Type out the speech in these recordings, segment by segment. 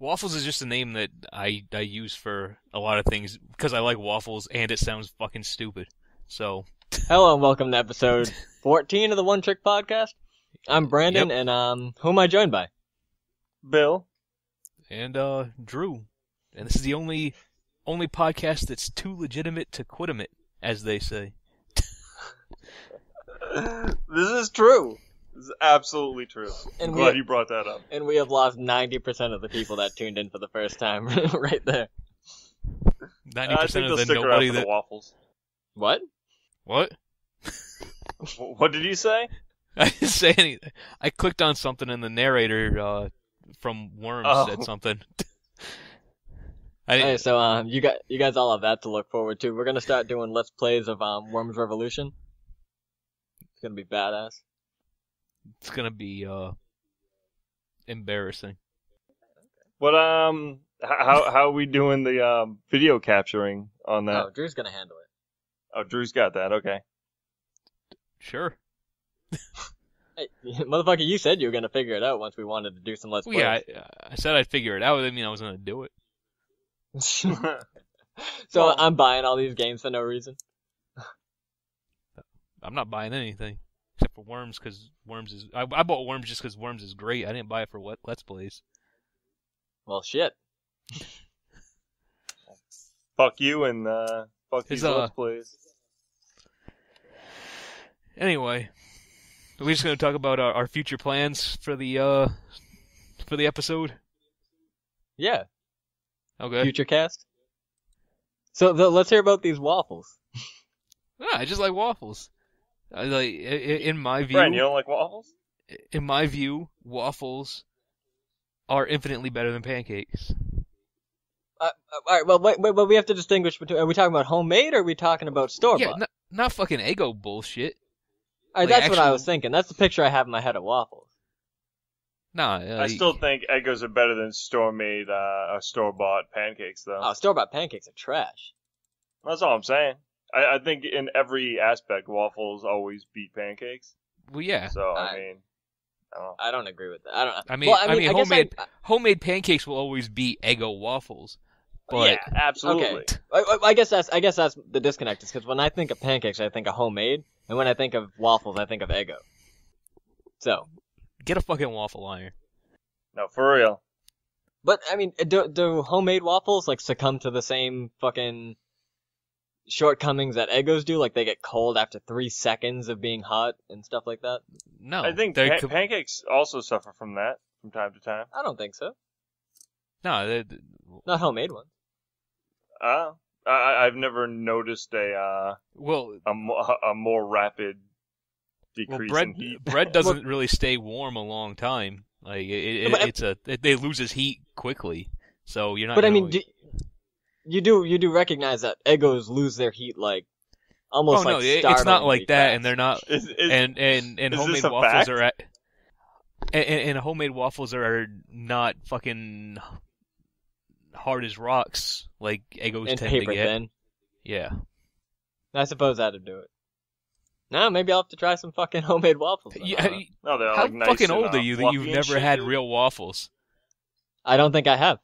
Waffles is just a name that I use for a lot of things because I like waffles and it sounds fucking stupid. So. Hello and welcome to episode 14 of the One Trick Podcast. I'm Brandon, Yep. and who am I joined by? Bill. And Drew. And this is the only podcast that's too legitimate to quit 'em it, as they say. This is true. This is absolutely true. I'm glad you brought that up. And we have lost 90% of the people that tuned in for the first time right there. 90% of the stick nobody around for that... the waffles. What? What? What did you say? I didn't say anything. I clicked on something and the narrator from Worms said something. Hey, so you guys all have that to look forward to. We're gonna start doing Let's Plays of Worms Revolution. It's gonna be badass. It's gonna be embarrassing. But how are we doing the video capturing on that? Oh, Drew's gonna handle it. Oh, Drew's got that. Okay. Sure. Hey, motherfucker, you said you were gonna figure it out once we wanted to do some Let's Plays. Yeah, I said I'd figure it out. I mean, I was gonna do it. So I'm buying all these games for no reason. I'm not buying anything except for Worms because Worms is. I bought Worms just because Worms is great. I didn't buy it for what Let's Plays. Well, shit. Fuck you and fuck these Let's Plays. Anyway, are we just gonna talk about our future plans for the episode? Yeah. Okay. Future cast. So let's hear about these waffles. Yeah, I just like waffles. In my view. Brian, you don't like waffles? In my view, waffles are infinitely better than pancakes. All right. Well, wait. We have to distinguish between. Are we talking about homemade or are we talking about store bought? Yeah, not fucking Eggo bullshit. All right, that's what I was thinking. That's the picture I have in my head of waffles. Nah, I still think Eggos are better than store-made or store-bought pancakes, though. Oh, store-bought pancakes are trash. That's all I'm saying. I think in every aspect, waffles always beat pancakes. Well, yeah. So I mean, I don't know. I don't agree with that. I don't. I mean, homemade pancakes will always beat Eggo waffles. But yeah, absolutely. Okay. I guess that's the disconnect. Is because when I think of pancakes, I think of homemade, and when I think of waffles, I think of Eggo. So. Get a fucking waffle iron. No, for real. But, I mean, do homemade waffles, like, succumb to the same fucking shortcomings that Eggos do? Like, they get cold after 3 seconds of being hot and stuff like that? No. I think pancakes also suffer from that from time to time. I don't think so. No, not homemade ones. I've never noticed a more rapid decrease in heat. Bread doesn't really stay warm a long time. Like they loses heat quickly, so you're not. But I mean, you do recognize that Eggos lose their heat like almost like it's not like that, fast. And they're not. And homemade waffles are and homemade waffles are not fucking hard as rocks like Eggos and tend paper to get. thin. Yeah. I suppose that'd do it. No, maybe I'll have to try some fucking homemade waffles. Yeah, no, they're how like nice fucking and, old are you that you've never had real waffles? I don't think I have.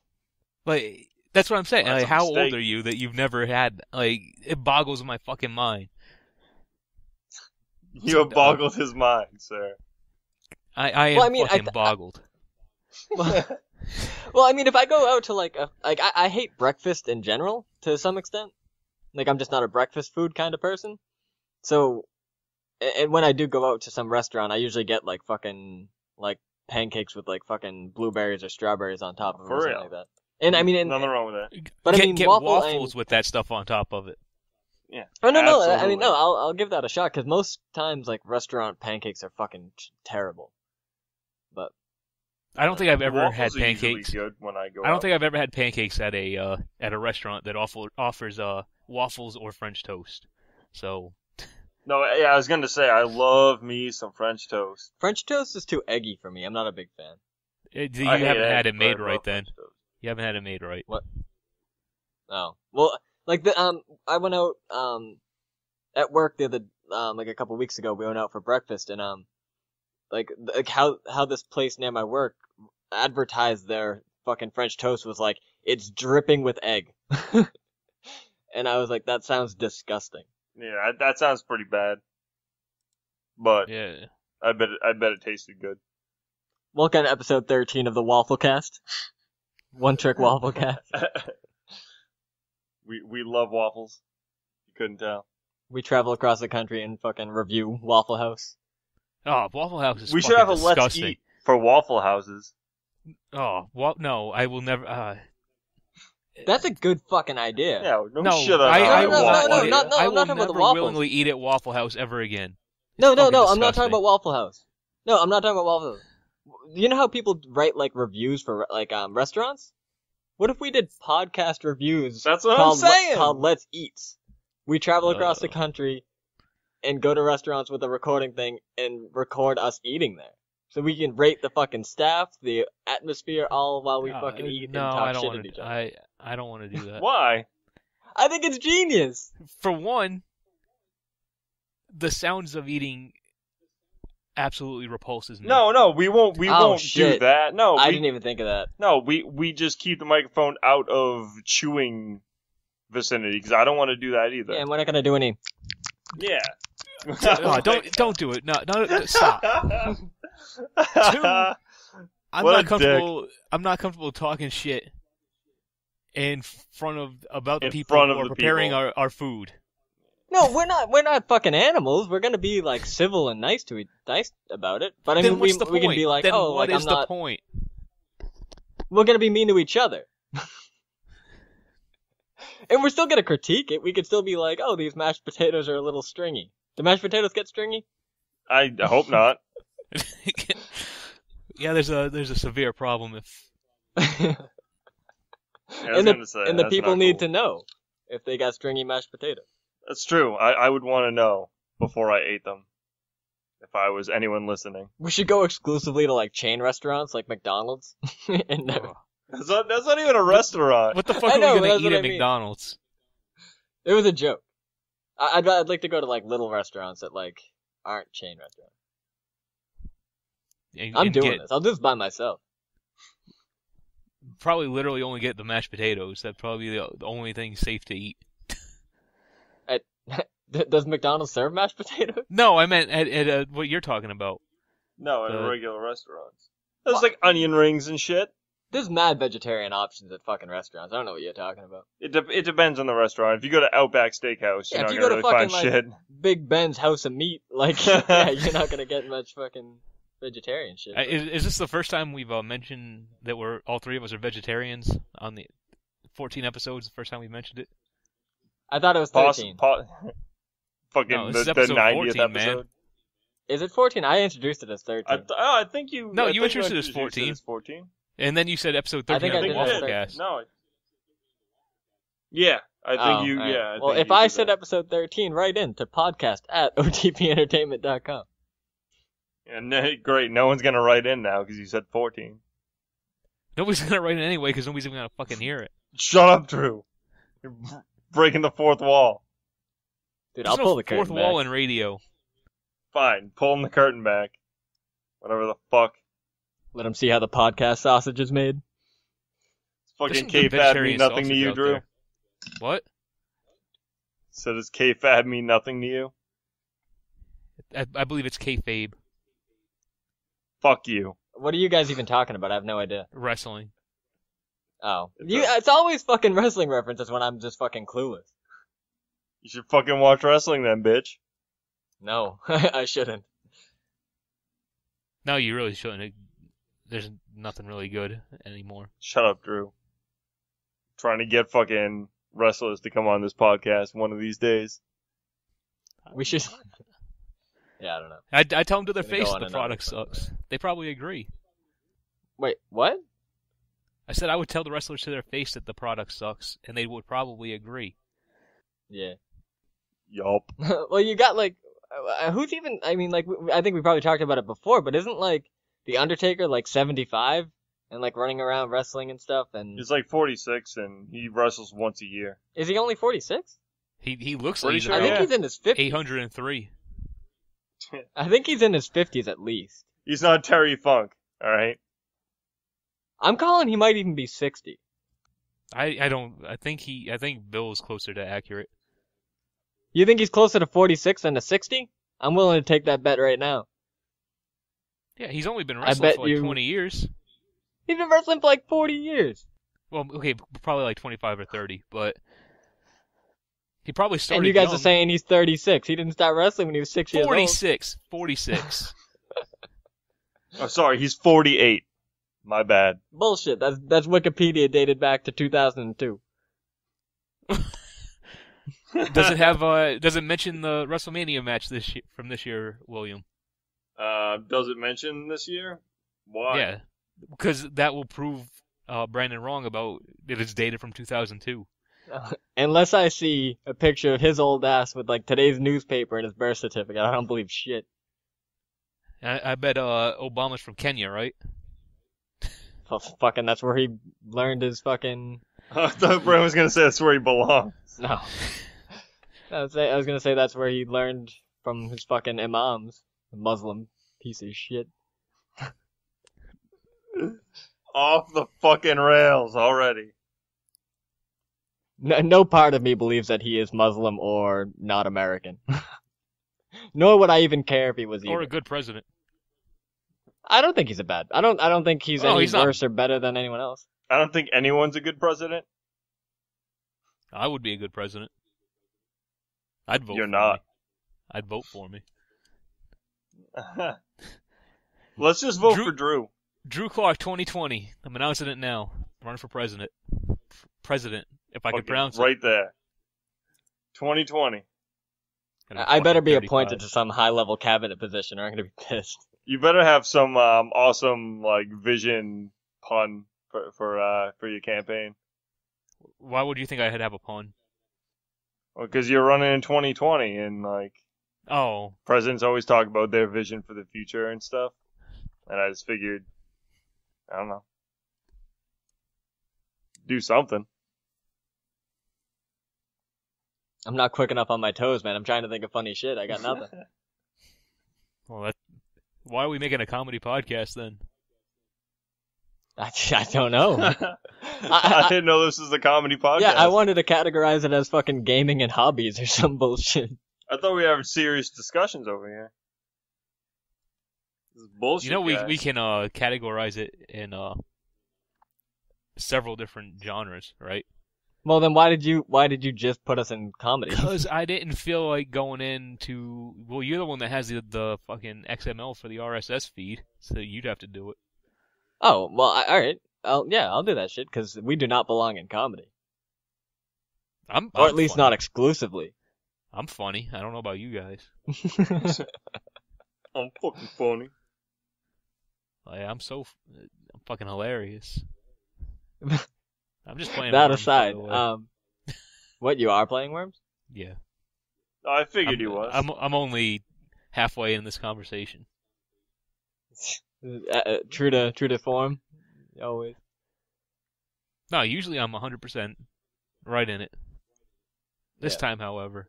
Like, that's what I'm saying. Well, like, how old are you that you've never had? Like, it boggles my fucking mind. You have boggled his mind, sir. I am fucking boggled. Well, I mean, if I go out to I hate breakfast in general to some extent. Like, I'm just not a breakfast food kind of person. So, and when I do go out to some restaurant, I usually get like fucking like pancakes with like fucking blueberries or strawberries on top of them or something like that. And I mean, nothing wrong with that. But get waffles with that stuff on top of it. Yeah. Oh no, I mean, no, I'll give that a shot because most times like restaurant pancakes are fucking terrible. But I don't think I've ever had pancakes. Good when I go I don't think I've ever had pancakes at a restaurant that offers waffles or French toast. So. No, yeah, I was gonna say I love me some French toast. French toast is too eggy for me. I'm not a big fan. You haven't had it made right then. You haven't had it made right. What? Oh, well, like I went out at work the other like a couple weeks ago. We went out for breakfast and like how this place near my work advertised their fucking French toast was like, it's dripping with egg. And I was like, that sounds disgusting. Yeah, that sounds pretty bad. But yeah, I bet it tasted good. Welcome to episode 13 of the Wafflecast. One trick Wafflecast. We love waffles. You couldn't tell. We travel across the country and fucking review Waffle House. Oh, Waffle House is We fucking should have a disgusting. let's eat for Waffle Houses. Oh, no, I will never. That's a good fucking idea. Yeah, no I I'm not will talking about the never waffles. willingly eat at Waffle House ever again. No, I'm not disgusting. talking about Waffle House. No, I'm not talking about Waffle House. You know how people write like reviews for like restaurants? What if we did podcast reviews? That's what I'm saying. Called Let's Eat. We travel across the country and go to restaurants with a recording thing and record us eating there. So we can rate the fucking staff, the atmosphere, all while we fucking eat and talk shit at each other. I don't want to do that. Why? I think it's genius. For one, the sounds of eating absolutely repulses me. No, we won't do that. No, I didn't even think of that. No, we just keep the microphone out of chewing vicinity because I don't want to do that either. Yeah, and we're not gonna do any. Yeah. Oh, don't do it. No, stop. Two, I'm not comfortable talking shit in front of the people who are preparing our food. No, we're not fucking animals. We're gonna be like civil and nice about it. But I mean, we can be like, then oh, what like is I'm not. the point? We're gonna be mean to each other. And we're still gonna critique it. We could still be like, oh, these mashed potatoes are a little stringy. Do mashed potatoes get stringy? I hope not. Yeah, there's a severe problem if. And the people need to know if they got stringy mashed potatoes. That's true. I would want to know before I ate them. If I was anyone listening. We should go exclusively to like chain restaurants like McDonald's. And That's not even a restaurant. What the fuck are we gonna eat at McDonald's? It was a joke. I'd like to go to like little restaurants that like aren't chain restaurants. I'm doing this. I'll do this by myself. Probably literally only get the mashed potatoes. That'd probably be the only thing safe to eat. Does McDonald's serve mashed potatoes? No, I meant at what you're talking about. No, at regular restaurants. There's like onion rings and shit. There's mad vegetarian options at fucking restaurants. I don't know what you're talking about. It depends on the restaurant. If you go to Outback Steakhouse, you're not gonna really find shit. Big Ben's House of Meat, like, yeah, you're not gonna get much fucking vegetarian shit. Is this the first time we've mentioned that all three of us are vegetarians on the 14 episodes? The first time we mentioned it. I thought it was 13. Fucking the 90th 14, episode. Man. Is it 14? I introduced it as 13. I think you. No, you introduced it as 14. And then you said episode 13 of the Wafflecast. No. Yeah, I think you. Right. Yeah. Well, if I said episode 13, write in to podcast@otpentertainment.com. And great, no one's gonna write in now because you said 14. Nobody's gonna write in anyway because nobody's gonna fucking hear it. Shut up, Drew. You're breaking the fourth wall. Dude, I'll pull the curtain back. Fourth wall in radio. Fine, pulling the curtain back. Whatever the fuck. Let them see how the podcast sausage is made. Fucking K-Fab mean nothing to you, Drew? There. What? So does K-Fab mean nothing to you? I believe it's kayfabe. Fuck you. What are you guys even talking about? I have no idea. Wrestling. Oh. It's always fucking wrestling references when I'm just fucking clueless. You should fucking watch wrestling then, bitch. No, I shouldn't. No, you really shouldn't. There's nothing really good anymore. Shut up, Drew. Trying to get fucking wrestlers to come on this podcast one of these days. We should. Yeah, I don't know. I tell them to their face the product sucks. They probably agree. Wait, what? I said I would tell the wrestlers to their face that the product sucks, and they would probably agree. Yeah. Yup. Well, you got like, who's even? I mean, like, I think we probably talked about it before, but isn't like the Undertaker like 75 and like running around wrestling and stuff? And he's like 46, and he wrestles once a year. Is he only 46? He looks like he's I think he's in his 50s. 803. I think he's in his 50s at least. He's not Terry Funk, all right. I'm calling he might even be 60. I think Bill is closer to accurate. You think he's closer to 46 than to 60? I'm willing to take that bet right now. Yeah, he's only been wrestling for like 20 years. He's been wrestling for like 40 years. Well, okay, probably like 25 or 30, but he probably started And you guys young. are saying he's 36. He didn't start wrestling when he was 6 years old. 46. Oh, sorry, he's 48. My bad. Bullshit. That's Wikipedia dated back to 2002. Does it mention the WrestleMania match from this year, William? Does it mention this year? Why? Yeah, because that will prove Brandon wrong about it is dated from 2002. Unless I see a picture of his old ass with like today's newspaper and his birth certificate, I don't believe shit. I bet Obama's from Kenya, right? Oh, fucking, that's where he learned his fucking... I thought Brandon was going to say that's where he belongs. No. I was gonna say that's where he learned from his fucking imams. Muslim piece of shit. Off the fucking rails already. No part of me believes that he is Muslim or not American. Nor would I even care if he was either. Or a good president. I don't think he's a bad. I don't think he's any worse or better than anyone else. I don't think anyone's a good president. I would be a good president. I'd vote. You're not. I'd vote for me. Let's just vote for Drew. Drew Clark, 2020. I'm announcing it now. Running for president. President, if I could pronounce it. Right there. 2020. I better be appointed to some high-level cabinet position, or I'm gonna be pissed. You better have some awesome like vision pun for your campaign. Why would you think I had to have a pun? Well, because you're running in 2020, and like, presidents always talk about their vision for the future and stuff. And I just figured, I don't know, do something. I'm not quick enough on my toes, man. I'm trying to think of funny shit. I got nothing. Well, why are we making a comedy podcast then? I don't know. I didn't know this was a comedy podcast. Yeah, I wanted to categorize it as fucking gaming and hobbies or some bullshit. I thought we were having serious discussions over here. This is bullshit. You know, we can categorize it in several different genres, right? Well, then why did you just put us in comedy? Because I didn't feel like going into... Well, you're the one that has the fucking XML for the RSS feed, so you'd have to do it. Oh, well, alright. I'll do that shit, because we do not belong in comedy. Or at least funny. not exclusively. I'm funny. I don't know about you guys. I'm fucking funny. I'm fucking hilarious. I'm just playing that Worms, aside, what, you are playing Worms? Yeah. Oh, I figured you was. I'm only halfway in this conversation. True to form, always. No, usually I'm 100% right in it. This time, however.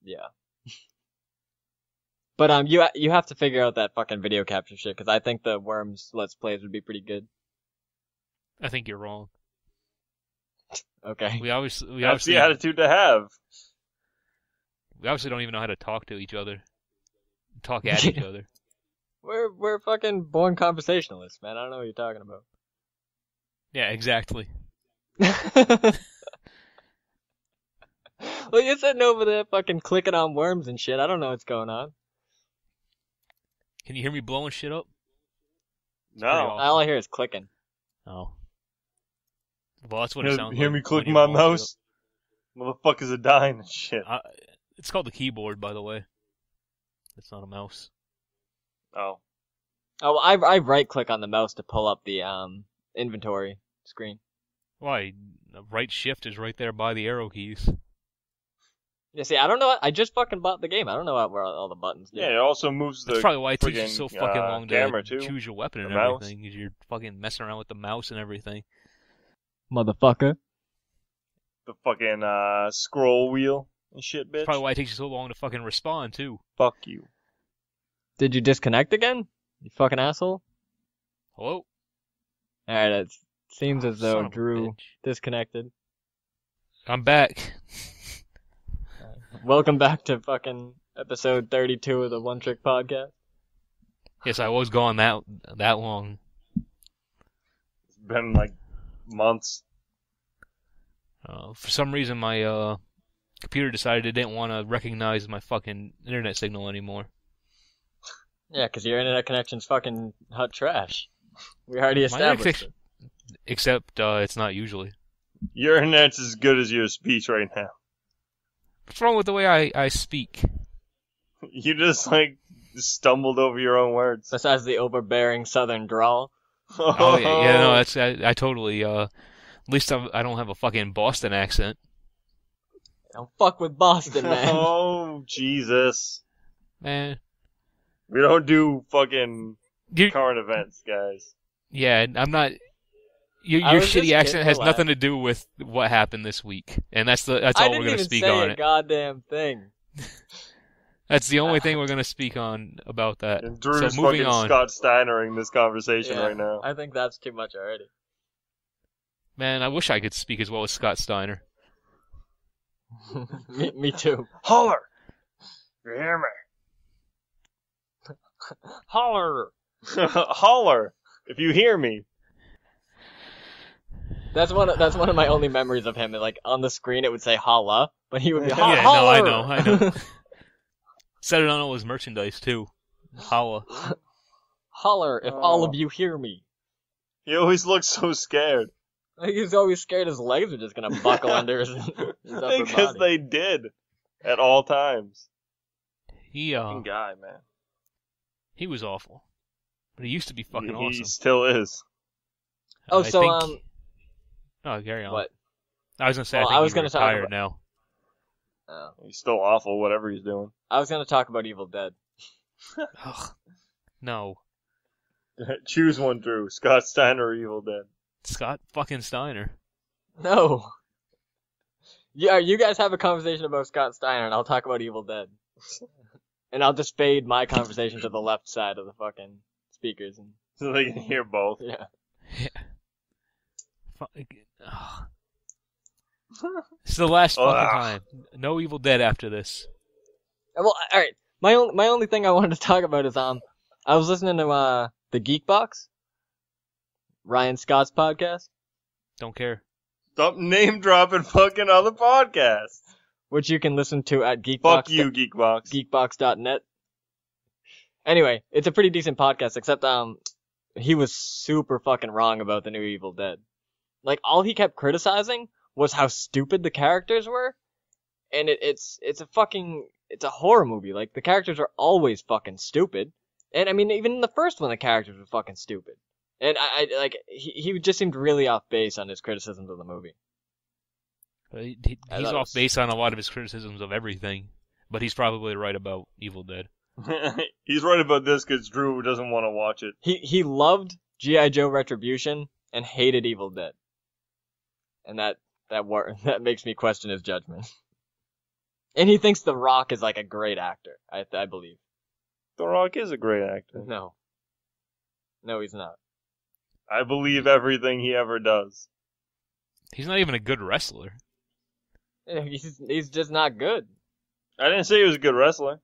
Yeah. But you have to figure out that fucking video capture shit, because I think the Worms Let's Plays would be pretty good. I think you're wrong. Okay. We obviously That's the attitude to have. We obviously don't even know how to talk to each other. Talk at each other. We're fucking born conversationalists, man. I don't know what you're talking about. Yeah, exactly. Well, you're sitting over there fucking clicking on worms and shit. I don't know what's going on. Can you hear me blowing shit up? No. Awesome. All I hear is clicking. Oh. Well, that's what it sounds like. Hear me clicking my mouse? Motherfuckers are dying and shit. It's called the keyboard, by the way. It's not a mouse. Oh. Oh, I right-click on the mouse to pull up the inventory screen. Why? The right shift is right there by the arrow keys. Yeah, see, I don't know. I just fucking bought the game. I don't know where all the buttons do. Yeah, it also moves the. That's probably why it takes you so fucking long to too. choose your weapon and mouse. everything. Because you're fucking messing around with the mouse and everything. Motherfucker. The fucking scroll wheel and shit, bitch. That's probably why it takes you so long to fucking respond, too. Fuck you. Did you disconnect again? You fucking asshole. Hello? Alright, it seems as though Drew disconnected. I'm back. Welcome back to fucking episode 32 of the One Trick Podcast. Yes, I was gone that long. It's been like months. For some reason, my computer decided it didn't want to recognize my fucking internet signal anymore. Yeah, because your internet connection's fucking hot trash. We already established it. Except it's not usually. Your internet's as good as your speech right now. What's wrong with the way I speak? You just stumbled over your own words. Besides the overbearing southern drawl. Oh yeah, no, that's I totally. At least I don't have a fucking Boston accent. Don't fuck with Boston, man. Oh Jesus, man. We don't do fucking current events, guys. Yeah, I'm not. Your shitty accent has nothing to do with what happened this week, and that's all we're going to speak on. I didn't even say a goddamn thing. That's the only thing we're going to speak on about that. And Drew's so moving on. Scott Steinering this conversation right now. I think that's too much already. Man, I wish I could speak as well as Scott Steiner. me too. Holler! You hear me? Holler! Holler! If you hear me. That's one of my only memories of him. Like on the screen, it would say "holla," but he would be holler. Yeah, no, I know. Said it on all his merchandise too. Holla. Holler! If all of you hear me. He always looks so scared. He's always scared his legs are just gonna buckle under his upper body. Because they did at all times. Fucking guy, man. He was awful, but he used to be fucking awesome. He still is. Oh, Oh, carry on. What? I was gonna say. I was gonna talk about now. Oh. He's still awful, whatever he's doing. I was gonna talk about Evil Dead. Ugh. No. Choose one, Drew. Scott Steiner or Evil Dead? Scott fucking Steiner. No. Yeah, you guys have a conversation about Scott Steiner, and I'll talk about Evil Dead. And I'll just fade my conversation to the left side of the fucking speakers, and so they can hear both. Yeah. It's the last fucking time. No Evil Dead after this. Well, all right. My only thing I wanted to talk about is I was listening to the Geek Box, Ryan Scott's podcast. Don't care. Stop name dropping fucking other podcasts. Which you can listen to at Geekbox. Fuck you, Geekbox. Geekbox.net. Anyway, it's a pretty decent podcast, except he was super fucking wrong about the new Evil Dead. Like, all he kept criticizing was how stupid the characters were, and it's a horror movie. Like, the characters are always fucking stupid, and I mean, even in the first one, the characters were fucking stupid. And he just seemed really off base on his criticisms of the movie. He's off base on a lot of his criticisms of everything, but he's probably right about Evil Dead. He's right about this because Drew doesn't want to watch it. He loved G.I. Joe Retribution and hated Evil Dead. And that makes me question his judgment. And he thinks The Rock is like a great actor, I believe. The Rock is a great actor. No, he's not. I believe everything he ever does. He's not even a good wrestler. He's just not good. I didn't say he was a good wrestler.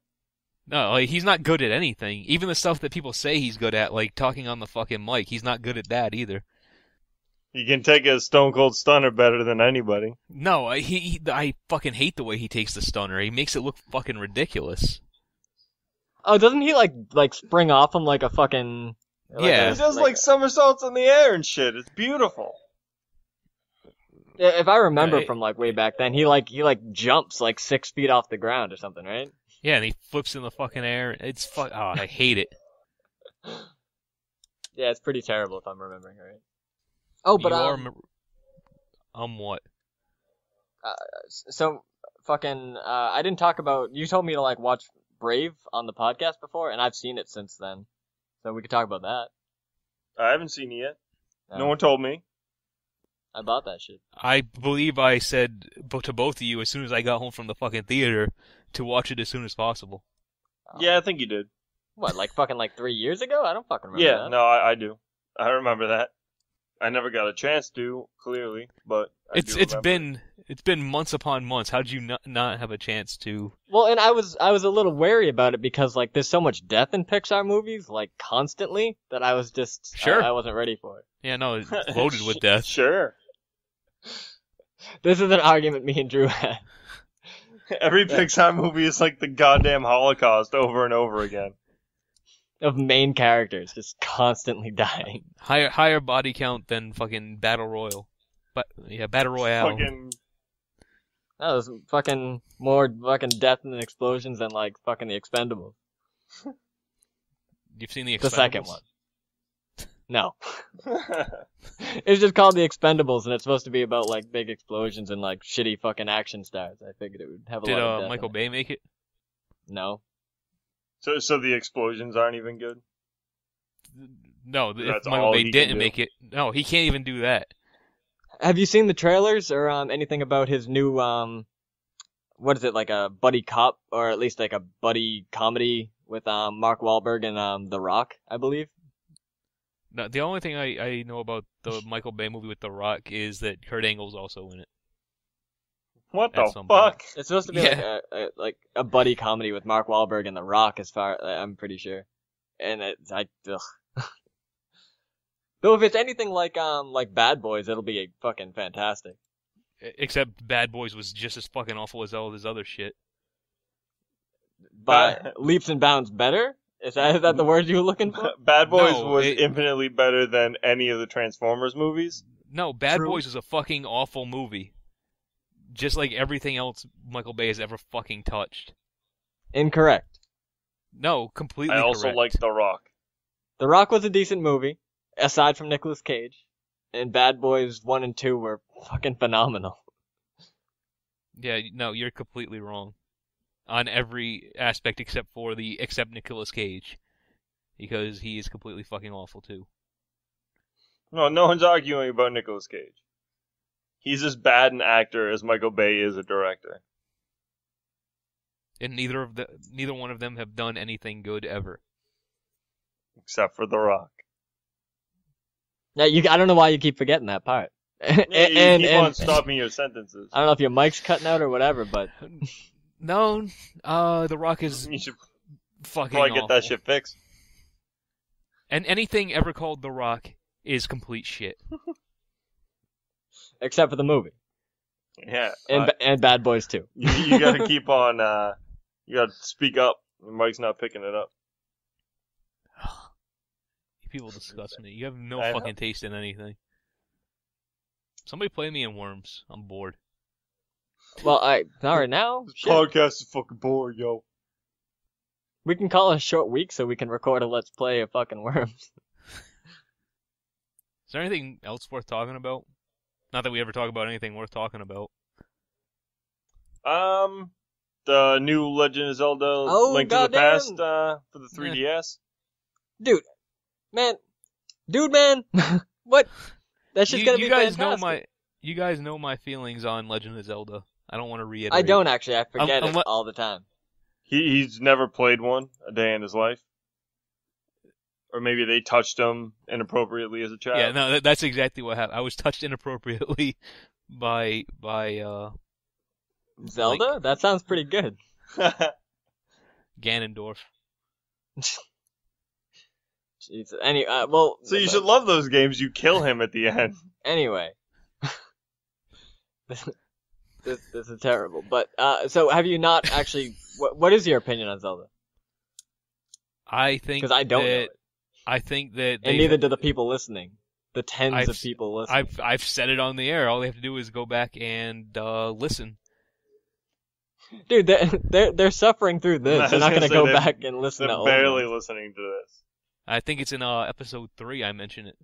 No, like, he's not good at anything. Even the stuff that people say he's good at, like talking on the fucking mic, he's not good at that either. He can take a Stone Cold Stunner better than anybody. No, I fucking hate the way he takes the stunner. He makes it look fucking ridiculous. Oh, doesn't he like spring off him like a fucking... Yeah. He does like somersaults in the air and shit. It's beautiful. Yeah, if I remember from like way back then, he jumps like 6 feet off the ground or something, right? Yeah, and he flips in the fucking air. It's I hate it. Yeah, it's pretty terrible if I'm remembering right. Oh, but what? So fucking I didn't talk about. You told me to like watch Brave on the podcast before, and I've seen it since then. So we could talk about that. I haven't seen it yet. No one told me. I bought that shit. I believe I said to both of you as soon as I got home from the fucking theater to watch it as soon as possible. Yeah, I think you did. What, like 3 years ago? I don't fucking remember that. No, I do. I remember that. I never got a chance to, clearly, but it's been months upon months. How did you not have a chance to? Well, and I was a little wary about it because like there's so much death in Pixar movies, like constantly, that I was just I wasn't ready for it. Yeah, no, it's loaded with death. Sure. This is an argument me and Drew had. Every Pixar movie is like the goddamn Holocaust over and over again. Of main characters just constantly dying. Higher body count than fucking Battle Royale. But yeah, Battle Royale. That was fucking more fucking death and explosions than like fucking the Expendables. You've seen the Expendables? The second one. No. It's just called the Expendables, and it's supposed to be about like big explosions and like shitty fucking action stars. I figured it would have a lot of death. Did Michael Bay make it? No. So the explosions aren't even good? No, if Michael Bay didn't make it, no, he can't even do that. Have you seen the trailers or anything about his new what is it, like a buddy cop or at least like a buddy comedy with Mark Wahlberg and The Rock, I believe? No, the only thing I know about the Michael Bay movie with The Rock is that Kurt Angle's also in it. What the fuck? It's supposed to be like a buddy comedy with Mark Wahlberg and The Rock, as far I'm pretty sure. And though if it's anything like Bad Boys, it'll be fucking fantastic. Except Bad Boys was just as fucking awful as all this other shit. But leaps and bounds better? Is that the word you were looking for? Bad Boys was infinitely better than any of the Transformers movies. No, Bad Boys was a fucking awful movie. Just like everything else Michael Bay has ever fucking touched. Incorrect. No, completely I also correct. like The Rock. The Rock was a decent movie, aside from Nicolas Cage. And Bad Boys 1 and 2 were fucking phenomenal. Yeah, no, you're completely wrong. On every aspect except Nicolas Cage. Because he is completely fucking awful too. No one's arguing about Nicolas Cage. He's as bad an actor as Michael Bay is a director. And neither one of them have done anything good ever. Except for The Rock. Yeah, I don't know why you keep forgetting that part. You keep on stopping your sentences. I don't know if your mic's cutting out or whatever, but... No, The Rock is you should fucking probably awful. get that shit fixed. And anything ever called The Rock is complete shit. Except for the movie. Yeah. And Bad Boys 2. You gotta keep on, you gotta speak up. Your mic's not picking it up. People disgust me. You have no fucking taste in anything. Somebody play me in Worms. I'm bored. Well, not right now. This podcast is fucking boring, yo. We can call it a short week so we can record a Let's Play of fucking Worms. Is there anything else worth talking about? Not that we ever talk about anything worth talking about. The new Legend of Zelda Link to the Past for the 3DS. Dude, man, what? That's just gonna be fantastic. You guys know my feelings on Legend of Zelda. I don't want to reiterate. I don't actually. I forget it all the time. He's never played one a day in his life. Or maybe they touched him inappropriately as a child. Yeah, no, that's exactly what happened. I was touched inappropriately by Zelda? Link. That sounds pretty good. Ganondorf. Jeez. Well. So you should love those games. You kill him at the end. Anyway. This is terrible. But so have you not actually? What is your opinion on Zelda? I think because I don't know it. I think that and neither do the people listening. The tens of people listening. I've said it on the air. All they have to do is go back and listen. Dude, they're suffering through this. They're not going to go back and listen. They're barely listening to this. I think it's in episode 3. I mention it.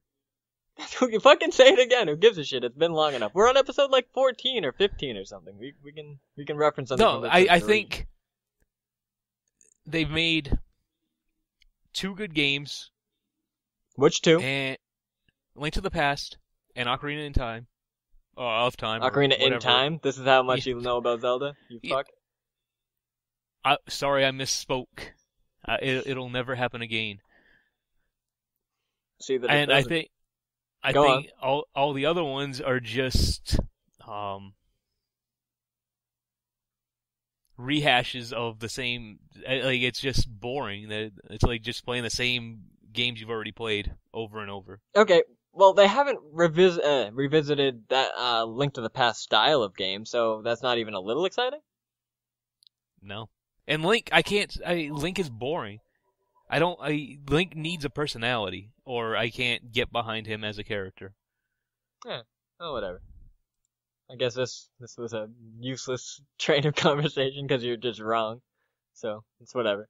You fucking say it again. Who gives a shit? It's been long enough. We're on episode like 14 or 15 or something. We can reference something. No, I think they've made 2 good games. Which 2? And Link to the Past and Ocarina in Time. Of Time. Ocarina in Time? This is how much you know about Zelda? You fuck? Sorry, I misspoke. It'll never happen again. See that? And I think I think all the other ones are just rehashes of the same. Like, it's just boring. It's like just playing the same games you've already played over and over. Okay, well, they haven't revisited that Link to the Past style of game, so that's not even a little exciting? No. And Link, Link is boring. Link needs a personality, or I can't get behind him as a character. Yeah, oh, whatever. I guess this was a useless train of conversation because you're just wrong. So, it's whatever.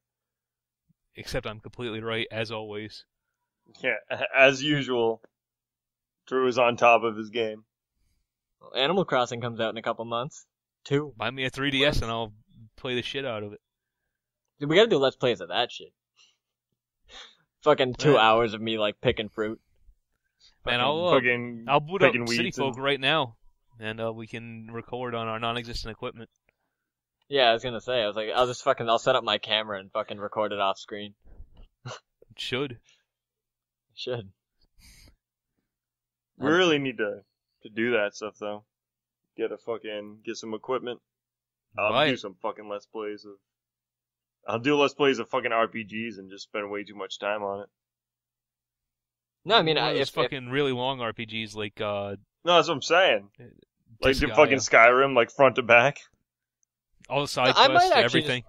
Except I'm completely right, as always. Yeah, as usual. Drew is on top of his game. Well, Animal Crossing comes out in a couple months. 2. Buy me a 3DS and I'll play the shit out of it. Dude, we gotta do Let's Plays of that shit. Fucking 2 hours of me, like, picking fruit. Man, I'll boot up City Folk right now, and we can record on our non-existent equipment. Yeah, I was gonna say, I'll set up my camera and fucking record it off screen. Should. We really need to do that stuff, though. Get some equipment. I'll do some fucking Let's Plays of... I'll do Let's Plays of fucking RPGs and just spend way too much time on it. No, I mean, it's fucking really long RPGs, like, No, that's what I'm saying. Like, do fucking Skyrim, like, front to back. All the side quests, everything.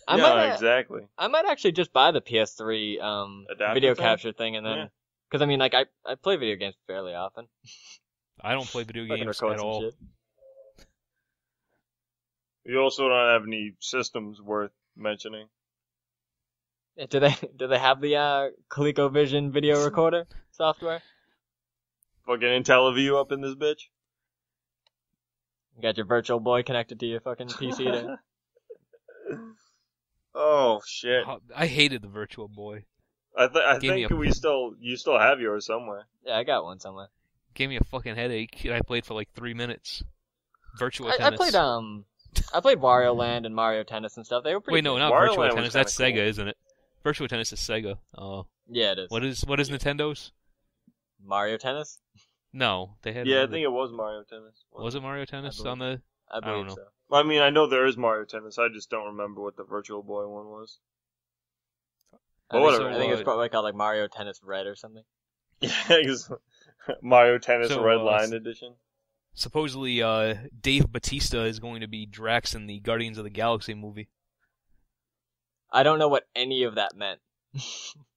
Exactly. I might actually just buy the PS3 video capture thing, and then... Because, I mean, like, I play video games fairly often. I don't play video games at all. Shit. You also don't have any systems worth mentioning. Do they have the ColecoVision video recorder software? Fucking IntelliView up in this bitch. You got your Virtual Boy connected to your fucking PC there. Oh shit! I hated the Virtual Boy. I think you still have yours somewhere. Yeah, I got one somewhere. Gave me a fucking headache, and I played for like 3 minutes. Virtual Tennis. I played Wario Land and Mario Tennis and stuff. They were pretty. Wait, no, not Wario Virtual Land Tennis. That's Sega, isn't it? Virtual Tennis is Sega. Yeah, it is. What is Nintendo's? Mario Tennis? No, they had. Yeah, I think it was Mario Tennis. Was it Mario Tennis on the? I don't know. So. I mean, I know there is Mario Tennis. I just don't remember what the Virtual Boy one was. I think it's probably called like Mario Tennis Red or something. Yeah, Mario Tennis Red Line Edition. Supposedly, Dave Bautista is going to be Drax in the Guardians of the Galaxy movie. I don't know what any of that meant.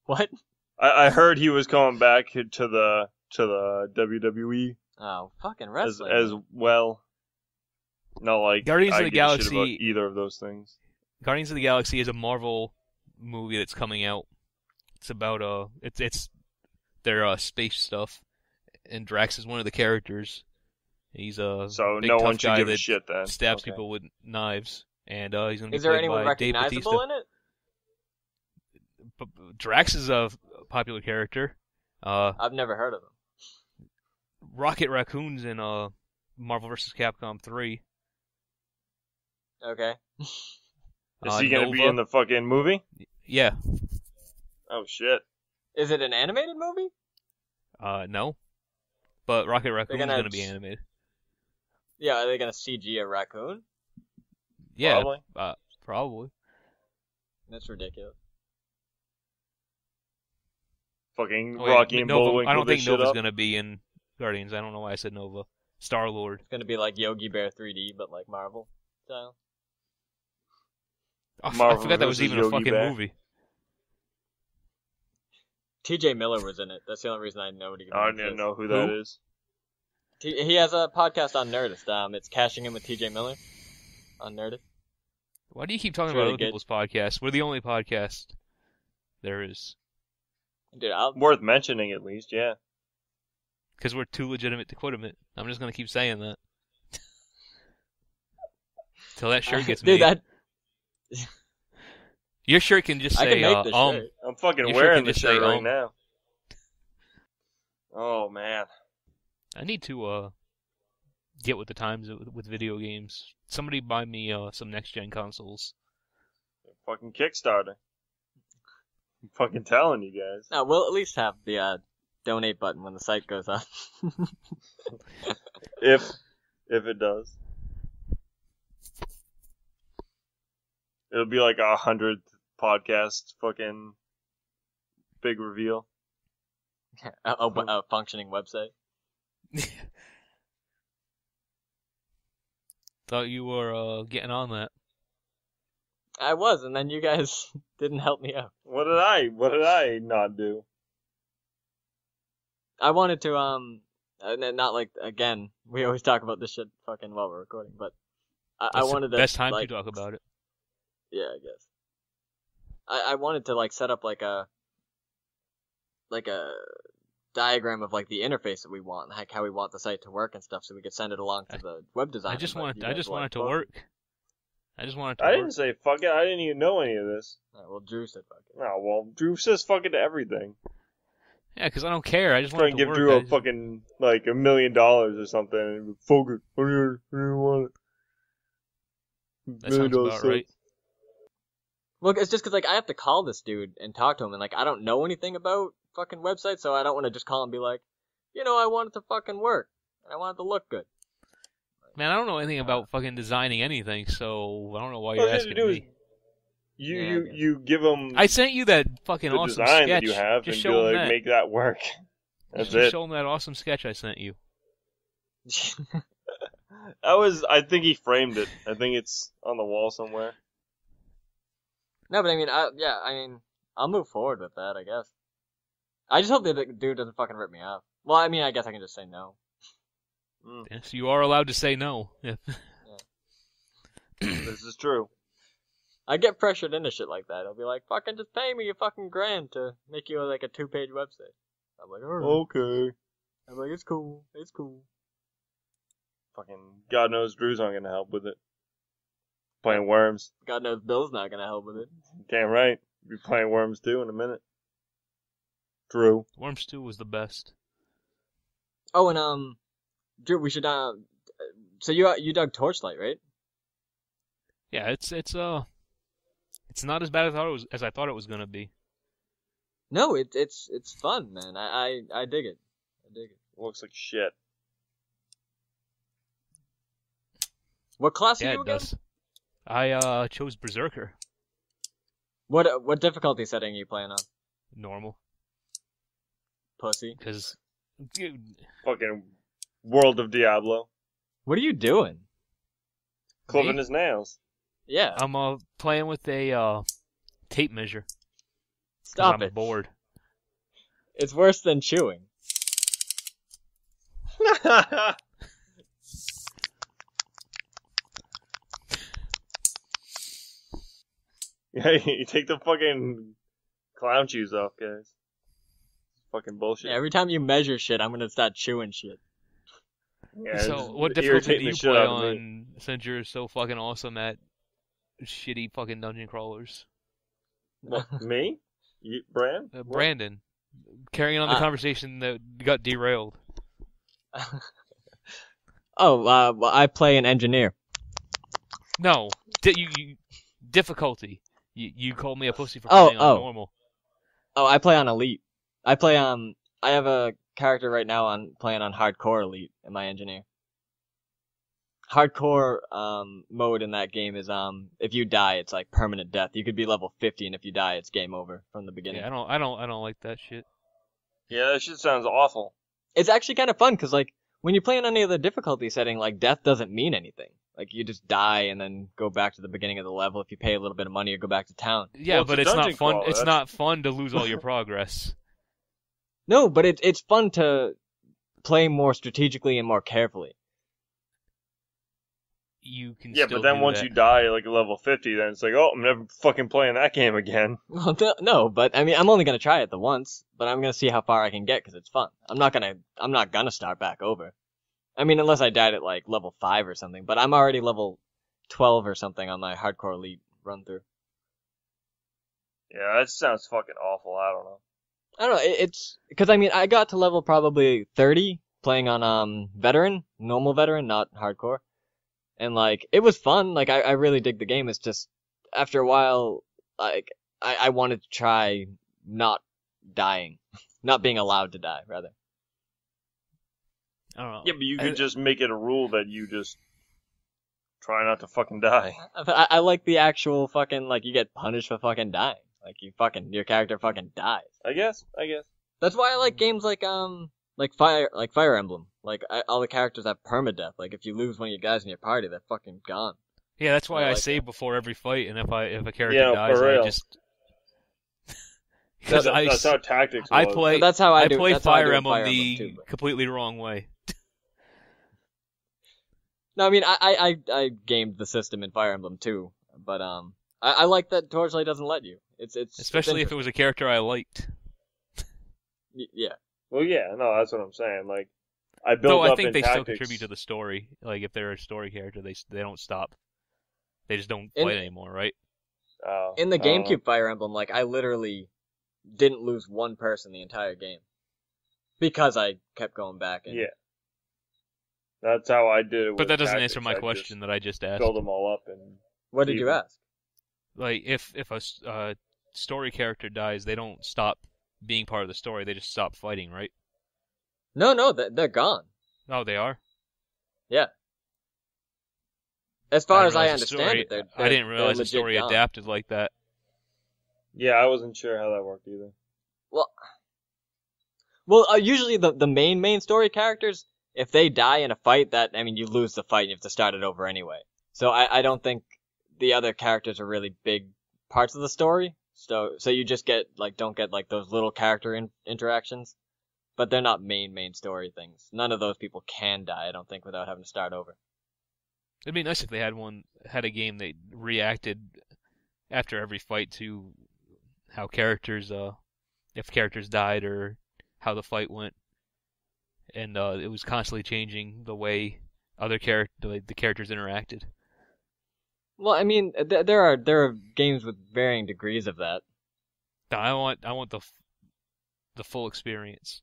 What? I heard he was coming back to the WWE. Oh, fucking wrestling. As well. No, like Guardians of the Galaxy. Shit about either of those things. Guardians of the Galaxy is a Marvel movie that's coming out. It's about it's their space stuff, and Drax is one of the characters. He's a big no tough one should guy give a that shit then. stabs people with knives, and he's going to be Is there played anyone by Dave recognizable Bautista. in it? Drax is a popular character. I've never heard of him. Rocket Raccoon's in Marvel vs. Capcom 3. Okay. Is he going to be in the fucking movie? Yeah. Oh shit. Is it an animated movie? No. But Rocket Raccoon's going to be animated. Yeah, are they going to CG a raccoon? Yeah, probably. That's ridiculous. Fucking Rocky and Bullwinkle. I don't think Nova's going to be in Guardians. I don't know why I said Nova. Star-Lord. It's going to be like Yogi Bear 3D, but like Marvel style. Oh, I forgot that was even a fucking movie. TJ Miller was in it. That's the only reason I know what he I didn't know who that is. He has a podcast on Nerdist. It's Cashing In with TJ Miller on Nerdist. Why do you keep talking about other people's podcasts? We're the only podcast there is. Dude, worth mentioning at least, yeah. Because we're too legitimate to quit him. I'm just going to keep saying that. Till that shirt gets made. Your shirt can just say, shirt. I'm fucking wearing this shirt right now. Oh, man. I need to get with the times with video games. Somebody buy me some next-gen consoles. Fucking Kickstarter. I'm fucking telling you guys. No, we'll at least have the donate button when the site goes up. If it does. It'll be like 100th podcast fucking big reveal. A functioning website. Thought you were getting on that. I was, and then you guys didn't help me out. What did I not do? I wanted to, not like, again, we always talk about this shit fucking while we're recording, but I wanted to, best time like, to talk about it. Yeah, I guess. I wanted to, like, set up, like a diagram of, like, the interface that we want, like, how we want the site to work and stuff, so we could send it along to the web designer. I just want it to work. I just want it to I work. didn't say fuck it. I didn't even know any of this. Alright, well, Drew said fuck it. Oh, well, Drew says fuck it to everything. Yeah, because I don't care. I just Try want and it to give work. Drew a fucking, like, $1 million or something. And fuck it. What do you want? That sounds about right. Look, it's just because, like, I have to call this dude and talk to him, and, like, I don't know anything about fucking websites, so I don't want to just call and be like, I want it to fucking work. And I want it to look good. Man, I don't know anything about fucking designing anything, so I don't know why you're asking me. You give them. I sent you that fucking the awesome design sketch. that you have Just and show be him like, that. make that work. That's Just it. show him that awesome sketch I sent you. I think he framed it. I think it's on the wall somewhere. No, but I mean, I'll move forward with that, I guess. I just hope the dude doesn't fucking rip me off. Well, I mean, I guess I can just say no. Yes, you are allowed to say no. Yeah. This is true. I get pressured into shit like that. I'll be like, fucking just pay me a fucking $1,000 to make you like a 2-page website. I'm like, alright. Okay. I'm like, it's cool. Fucking God knows Drew's not gonna help with it. Playing Worms. God knows Bill's not gonna help with it. Damn right. Be playing Worms too in a minute. Drew. Worms 2 was the best. Oh, and Drew, we should so you dug Torchlight, right? Yeah, it's not as bad as I thought it was gonna be. No, it's fun, man. I dig it. Looks like shit. What class are Yeah, you it again? does. I chose Berserker. What difficulty setting are you playing on? Normal. Pussy. Because Fucking World of Diablo. What are you doing? Clipping his nails. Yeah. I'm playing with a tape measure. Stop I'm it. bored. It's worse than chewing. Yeah, you take the fucking clown shoes off, guys. Fucking bullshit. Yeah, every time you measure shit, I'm gonna start chewing shit. Yeah, So, what it's difficulty irritating do you the shit play out of me. on since you're so fucking awesome at shitty fucking dungeon crawlers? What, me? You, Bran? Brandon, carrying on the conversation that got derailed. Well, I play an engineer. No, you difficulty. You called me a pussy for playing on normal. Oh, I play on Elite. I have a character right now playing on Hardcore Elite in my engineer. Hardcore mode in that game is if you die, it's like permanent death. You could be level 50, and if you die, it's game over from the beginning. Yeah, I don't like that shit. Yeah, that shit sounds awful. It's actually kind of fun because like when you play on any other difficulty setting, like death doesn't mean anything. Like you just die and then go back to the beginning of the level. If you pay a little bit of money, or go back to town. Yeah, Well, but it's a it's not dungeon fun. crawler, It's that's- not fun to lose all your progress. No, but it's fun to play more strategically and more carefully. You can Yeah, still but then do once that. you die like level 50, then it's like, oh, I'm never fucking playing that game again. Well, no, but I mean, I'm only gonna try it the once, but I'm gonna see how far I can get because it's fun. I'm not gonna start back over. I mean, unless I died at like level 5 or something, but I'm already level 12 or something on my Hardcore Elite run through. Yeah, that sounds fucking awful. I don't know. I don't know, it's because I mean, I got to level probably 30 playing on normal veteran, not hardcore. And like it was fun, like I really dig the game. It's just after a while, like I wanted to try not dying. Not being allowed to die, rather. I don't know. Yeah, but you could just make it a rule that you just try not to fucking die. I like the actual fucking, like, you get punished for fucking dying. Like, your character fucking dies. I guess. That's why I like games like Fire Emblem. Like, all the characters have permadeath. Like, if you lose one of your guys in your party, they're fucking gone. Yeah, that's why I like save before every fight, and if a character dies, for real. I just... That's how tactics was. That's how I do. play That's how I do Fire in Emblem Fire the Emblem too, but... completely wrong way. No, I mean, I gamed the system in Fire Emblem too, but I like that Torchlight doesn't let you. It's Especially if it was a character I liked. Yeah. Well, yeah, no, that's what I'm saying. Like, I built Though up I think in they tactics. still contribute to the story. Like, if they're a story character, they don't stop. They just don't fight anymore, right? In the GameCube Fire Emblem, like, I literally didn't lose one person the entire game. Because I kept going back and... Yeah. That's how I did it. But that doesn't tactics. answer my question that I just asked. Build them all up and. What did you ask? Like, if a story character dies, they don't stop being part of the story. They just stop fighting, right? No, they're gone. Oh, they are? Yeah. As far as I understand it, they're I didn't realize the story gone. adapted like that. Yeah, I wasn't sure how that worked either. Well, usually the main story characters, if they die in a fight, you lose the fight and you have to start it over anyway. So I don't think the other characters are really big parts of the story. So you just don't get like those little character interactions, but they're not main story things. None of those people can die, I don't think, without having to start over. It'd be nice if they had a game that reacted after every fight to how characters, if characters died or how the fight went, and it was constantly changing the way the characters interacted. Well, I mean, there are games with varying degrees of that. No, I want the full experience.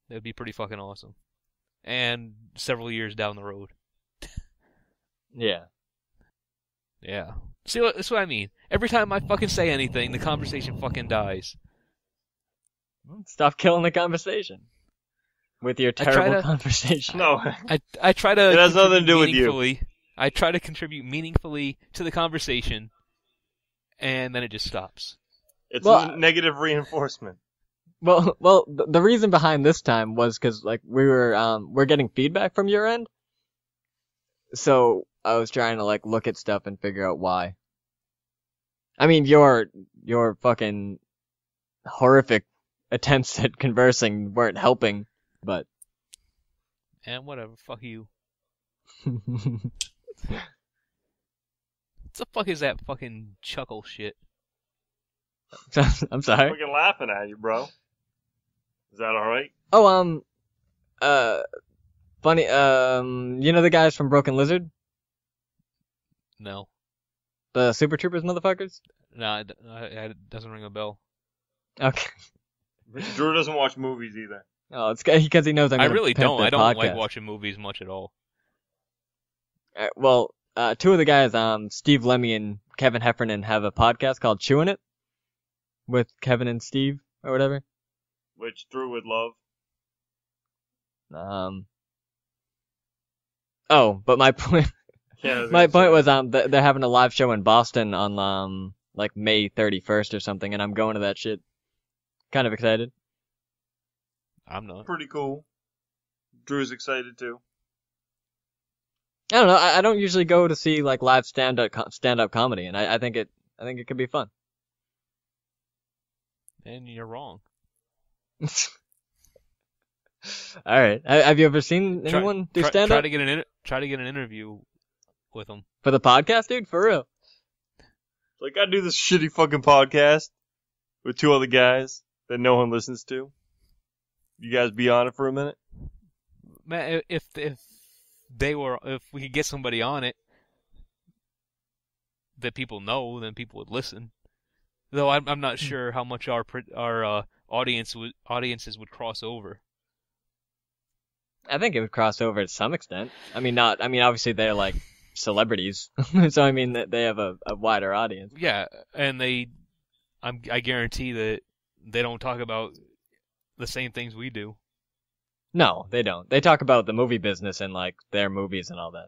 That'd be pretty fucking awesome, and several years down the road. Yeah. Yeah. See, that's what I mean. Every time I fucking say anything, the conversation fucking dies. Stop killing the conversation with your terrible conversation. No, I try to. It has nothing to do with you. I try to contribute meaningfully to the conversation, and then it just stops. It's negative reinforcement. Well, the reason behind this time was because like we're getting feedback from your end, so I was trying to like look at stuff and figure out why. I mean, your fucking horrific attempts at conversing weren't helping, but. And whatever, fuck you. What the fuck is that fucking chuckle shit? I'm sorry. I'm fucking laughing at you, bro. Is that alright? Oh, funny, you know the guys from Broken Lizard? No. The Super Troopers motherfuckers? No, it doesn't ring a bell. Okay. Drew doesn't watch movies either. Oh, it's because he knows I'm gonna I really pimp don't. their I don't podcast. like watching movies much at all. Well, two of the guys, Steve Lemmy and Kevin Heffernan, have a podcast called Chewing It with Kevin and Steve or whatever. Which Drew would love. Oh, but my point. Yeah, my point was they're having a live show in Boston on like May 31st or something, and I'm going to that shit. Kind of excited. I'm not. Pretty cool. Drew's excited too. I don't know. I don't usually go to see like live stand-up comedy, and I think it could be fun. And you're wrong. All right. Have you ever seen anyone do stand-up? Try to get an interview with them for the podcast, dude. For real. Like, I do this shitty fucking podcast with two other guys that no one listens to. You guys be on it for a minute? Man, if we could get somebody on it that people know, then people would listen. Though I'm not sure how much our audiences would cross over. I think it would cross over to some extent. I mean, obviously they're like celebrities, so I mean they have a wider audience. Yeah, and I guarantee that they don't talk about the same things we do. No, they don't. They talk about the movie business and like their movies and all that.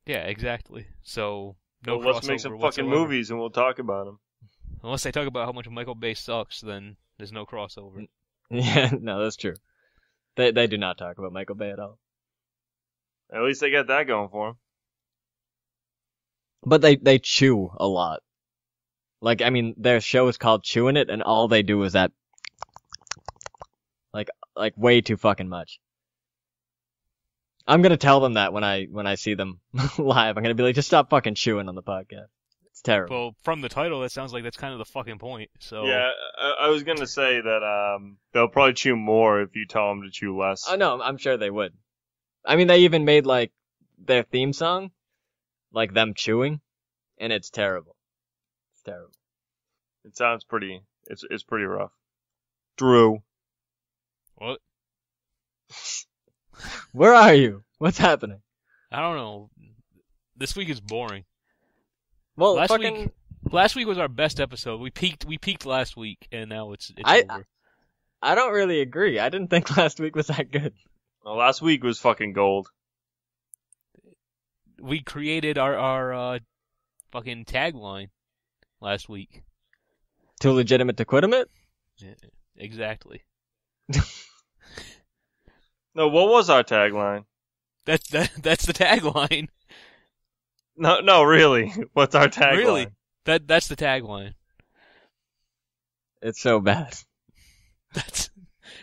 Yeah, exactly. So no well, crossover let's make some whatsoever. fucking movies and we'll talk about them. Unless they talk about how much Michael Bay sucks, then there's no crossover. Yeah, no, that's true. They do not talk about Michael Bay at all. At least they got that going for them. But they chew a lot. Like, I mean, their show is called Chewing It, and all they do is that. Like way too fucking much. I'm gonna tell them that when I see them live. I'm gonna be like, just stop fucking chewing on the podcast. It's terrible. Well, from the title, that sounds like that's kind of the fucking point. So Yeah, I was gonna say that they'll probably chew more if you tell them to chew less. I know, I'm sure they would. I mean, they even made like their theme song, like them chewing, and it's terrible. It's terrible. It sounds pretty. It's pretty rough. Drew. What? Where are you? What's happening? I don't know. This week is boring. Well, Last week was our best episode. We peaked last week, and now it's over. I don't really agree. I didn't think last week was that good. Well, last week was fucking gold. We created our fucking tagline last week. Too legitimate to quit him it? Yeah, exactly. No, what was our tagline? That's the tagline. No, really. What's our tagline? Really? That's the tagline. It's so bad.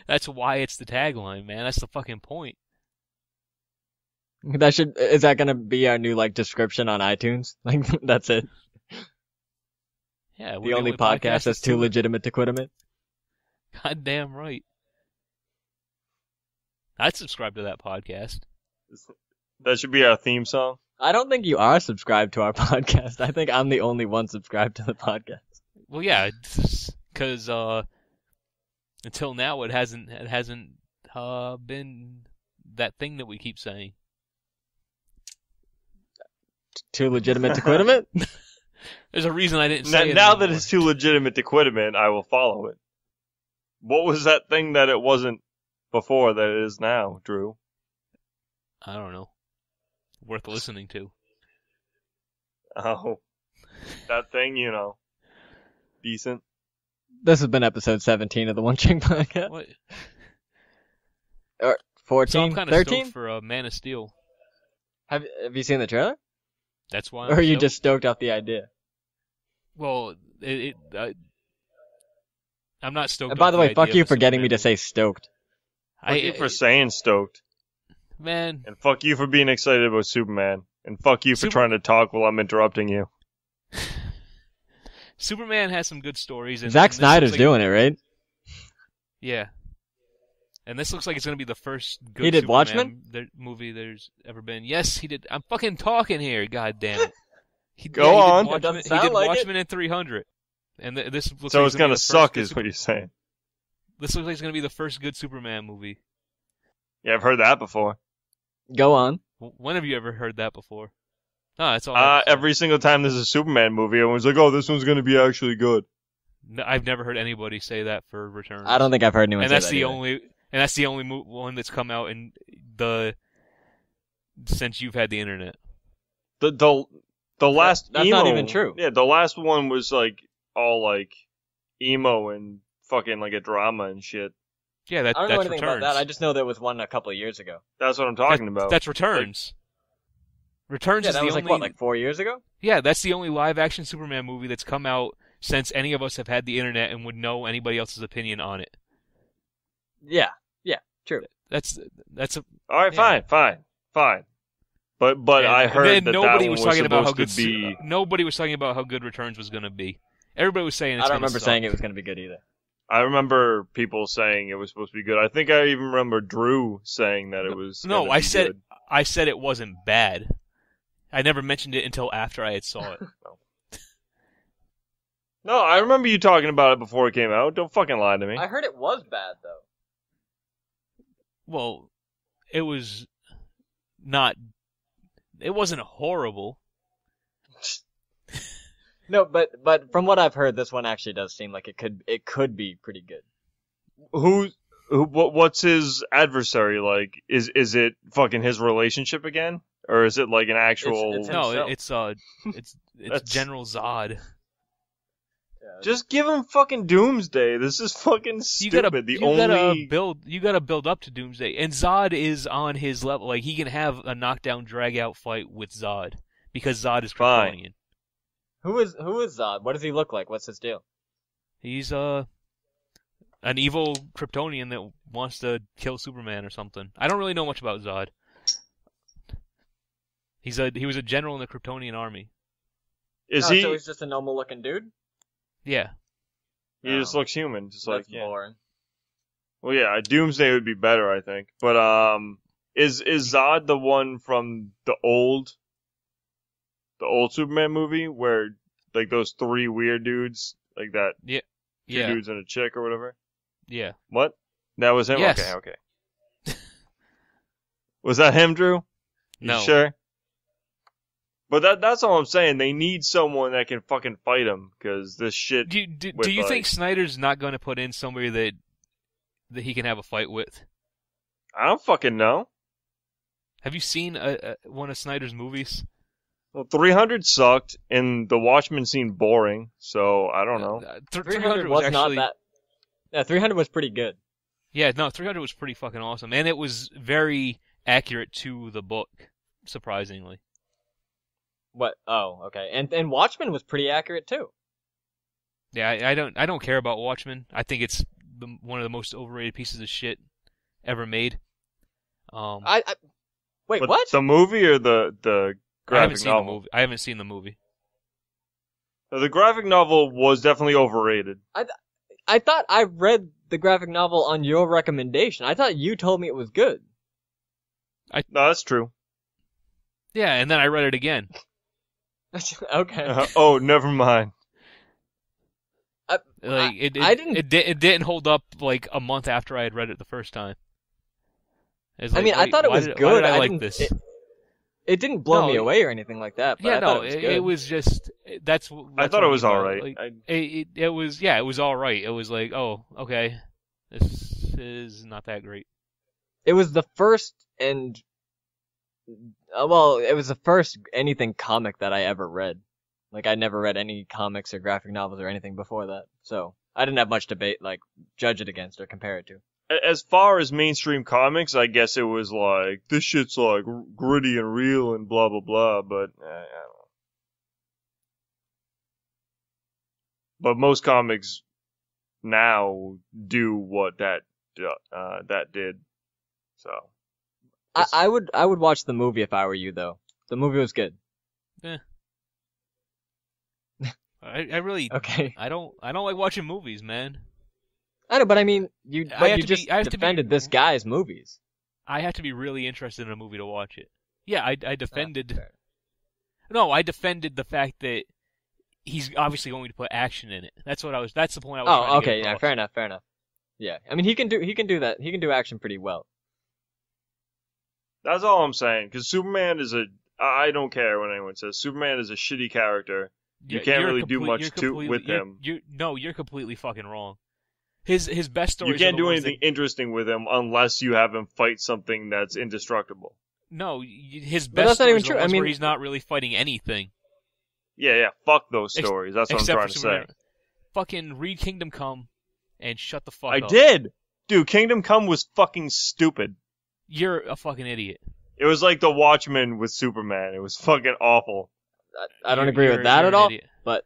That's why it's the tagline, man. That's the fucking point. Is that gonna be our new like description on iTunes? Like that's it. Yeah, the only podcast that's too legitimate to quit him it. Goddamn right. I'd subscribe to that podcast. That should be our theme song. I don't think you are subscribed to our podcast. I think I'm the only one subscribed to the podcast. Well, yeah, because until now it hasn't been that thing that we keep saying. Too legitimate to quit him it? There's a reason I didn't say it now anymore. that it's too legitimate to quit him in, I will follow it. What was that thing that it wasn't before that it is now, Drew? I don't know. Worth listening to. Oh. That thing, decent. This has been episode 17 of the One Ching Podcast. What? Or 14? So I'm kind of 13? stoked for Man of Steel. Have you seen the trailer? That's why. Or are you just stoked off the idea? Well, I'm not stoked. And by the way, fuck you for getting me Superman. to say stoked. Fuck you for saying stoked. Man. And fuck you for being excited about Superman. And fuck you for trying to talk while I'm interrupting you. Superman has some good stories. And Zack Snyder's doing it, right? Yeah. And this looks like it's going to be the first good He did Superman Watchmen? Movie there's ever been. Yes, he did. I'm fucking talking here, god damn it. He on. He It doesn't did sound like Watchmen in 300. And this looks So like it's gonna be the suck, first is what you're saying. This looks like it's going to be the first good Superman movie. Yeah, I've heard that before. Go on. When have you ever heard that before? No, that's all. Every single time there's a Superman movie, everyone's like, "Oh, this one's gonna be actually good." No, I've never heard anybody say that for Returns. I don't think I've heard anyone and say that's that the either. that's the only one that's come out since you've had the internet. The last That's emo, not even true. Yeah, the last one was like all like emo and fucking like a drama and shit. Yeah, I don't know that's anything Returns. about that. I just know there was one a couple of years ago. That's what I'm talking about. That's Returns. Returns Yeah, is that the was only. like 4 years ago? Yeah, that's the only live-action Superman movie that's come out since any of us have had the internet and would know anybody else's opinion on it. Yeah, true. That's a. all right, yeah. fine. But I heard then that nobody that was one talking about how supposed good. to be. Nobody was talking about how good Returns was going to be. Everybody was saying it's I don't gonna remember suck. saying it was going to be good either. I remember people saying it was supposed to be good. I think I even remember Drew saying that it was. No, gonna I be said good. I said it wasn't bad. I never mentioned it until after I had saw it. No, I remember you talking about it before it came out. Don't fucking lie to me. I heard it was bad, though. Well, it was not. It wasn't horrible. No, but from what I've heard, this one actually does seem like it could be pretty good. what's his adversary like? Is it fucking his relationship again, or is it like an actual? It's No, himself. it's General Zod. Yeah. Just give him fucking Doomsday. This is fucking stupid. You gotta build up to Doomsday, and Zod is on his level. Like he can have a knockdown, drag out fight with Zod because Zod is Kryptonian. Who is Zod? What does he look like? What's his deal? He's an evil Kryptonian that wants to kill Superman or something. I don't really know much about Zod. He was a general in the Kryptonian army. So he's just a normal looking dude? Yeah. He just looks human, just That's like boring. Well, yeah, Doomsday would be better, I think. But is Zod the one from the old Superman movie where like those three weird dudes like that? Yeah. Two dudes and a chick or whatever. Yeah. What? That was him. Yes. Okay. Was that him, Drew? No. You sure? But that's all I'm saying. They need someone that can fucking fight him, because this shit... Do you think Snyder's not going to put in somebody that he can have a fight with? I don't fucking know. Have you seen one of Snyder's movies? Well, 300 sucked, and the Watchmen seemed boring, so I don't know. 300 was actually... not that... Yeah, 300 was pretty good. Yeah, no, 300 was pretty fucking awesome, and it was very accurate to the book, surprisingly. What? Oh, okay. And Watchmen was pretty accurate too. Yeah, I don't care about Watchmen. I think it's one of the most overrated pieces of shit ever made. Wait, what? The movie or the graphic novel? I haven't seen the movie. The graphic novel was definitely overrated. I thought I read the graphic novel on your recommendation. I thought you told me it was good. No, that's true. Yeah, and then I read it again. Okay. Oh, never mind. It didn't hold up like a month after I had read it the first time. Like, I thought it was good. Why did I like this? It didn't blow me away or anything like that. But yeah, I thought it was just that's I thought it was all right. Like, it was all right. It was like, oh, okay, this is not that great. It was the first and it was the first anything comic that I ever read. Like, I never read any comics or graphic novels or anything before that, so I didn't have much debate, like, judge it against or compare it to. As far as mainstream comics, I guess it was like, this shit's like gritty and real and blah blah blah, but I don't know. But most comics now do what that did, so. I would watch the movie if I were you, though. The movie was good. Yeah. I really okay. I don't like watching movies, man. I know, but I mean, you just defended this guy's movies. I have to be really interested in a movie to watch it. Yeah, I defended. I defended the fact that he's obviously going to put action in it. That's the point I was trying to get across. Yeah, fair enough. Yeah, I mean, he can do that. He can do action pretty well. That's all I'm saying. Because Superman is I don't care what anyone says. Superman is a shitty character. You can't really do much with him. You're completely fucking wrong. His best stories. You can't do anything interesting with him unless you have him fight something that's indestructible. No, his best stories are where he's not really fighting anything. Yeah, fuck those stories. That's what I'm trying to say. Fucking read Kingdom Come and shut the fuck up. I did! Dude, Kingdom Come was fucking stupid. You're a fucking idiot. It was like the Watchmen with Superman. It was fucking awful. I don't agree with that at all, but